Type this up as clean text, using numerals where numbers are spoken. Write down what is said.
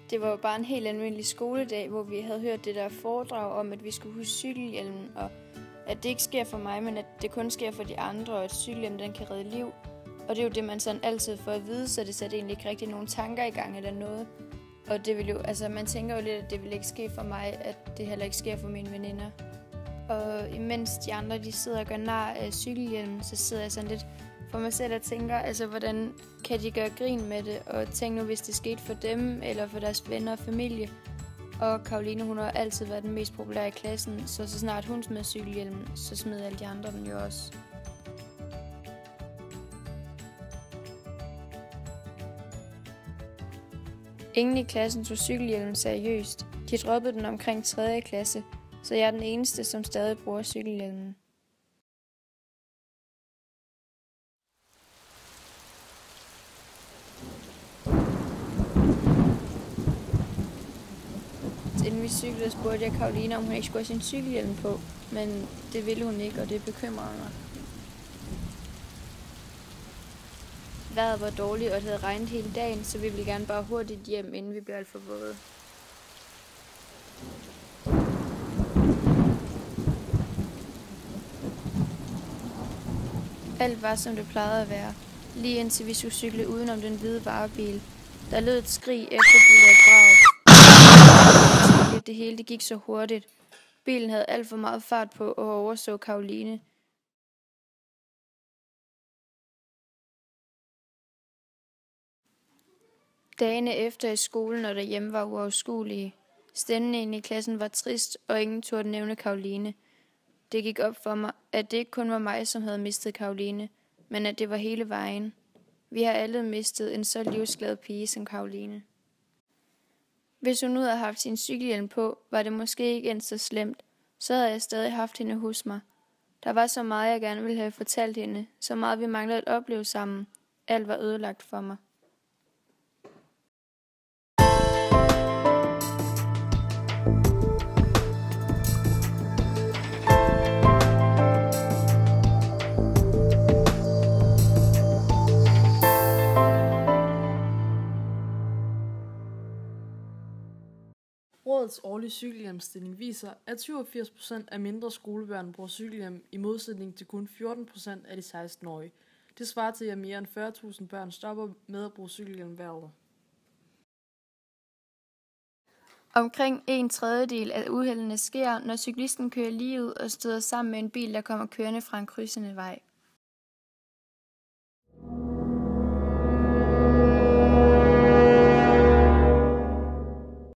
Det var jo bare en helt almindelig skoledag, hvor vi havde hørt det der foredrag om, at vi skulle huske cykelhjelmen, og at det ikke sker for mig, men at det kun sker for de andre, og at cykelhjelmen den kan redde liv. Og det er jo det, man sådan altid får at vide, så det satte egentlig ikke rigtig nogen tanker i gang eller noget. Og det vil jo, altså man tænker jo lidt, at det vil ikke ske for mig, at det heller ikke sker for mine veninder. Og imens de andre, de sidder og gør nar af cykelhjelmen, så sidder jeg sådan lidt for mig selv og tænker, altså hvordan kan de gøre grin med det, og tænk nu, hvis det skete for dem, eller for deres venner og familie. Og Karoline, hun har altid været den mest populære i klassen, så snart hun smed cykelhjelmen, så smed alle de andre den jo også. Ingen i klassen tog cykelhjelmen seriøst. De droppede den omkring 3. klasse, så jeg er den eneste, som stadig bruger cykelhjelmen. Inden vi cyklede, spurgte jeg Karoline, om hun ikke skulle have sin cykelhjelm på, men det ville hun ikke, og det bekymrede mig. Vejret var dårligt, og det havde regnet hele dagen, så vi ville gerne bare hurtigt hjem, inden vi blev alt for våde. Alt var, som det plejede at være, lige indtil vi skulle cykle udenom den hvide varebil. Der lød et skrig efterfulgt af et brag. Det hele det gik så hurtigt. Bilen havde alt for meget fart på og overså Karoline. Dagene efter i skolen og derhjemme var uoverskuelige. Stemningen i klassen var trist, og ingen turde nævne Karoline. Det gik op for mig, at det ikke kun var mig, som havde mistet Karoline, men at det var hele vejen. Vi har alle mistet en så livsglad pige som Karoline. Hvis hun nu havde haft sin cykelhjelm på, var det måske ikke endt så slemt. Så havde jeg stadig haft hende hos mig. Der var så meget, jeg gerne ville have fortalt hende, så meget vi manglede at opleve sammen. Alt var ødelagt for mig. Rådets årlige cykelhjelmsstilling viser, at 87% af mindre skolebørn bruger cykelhjelm i modsætning til kun 14% af de 16-årige. Det svarer til, at mere end 40.000 børn stopper med at bruge cykelhjelm hver år. Omkring 1/3 af uheldene sker, når cyklisten kører lige ud og støder sammen med en bil, der kommer kørende fra en krydsende vej.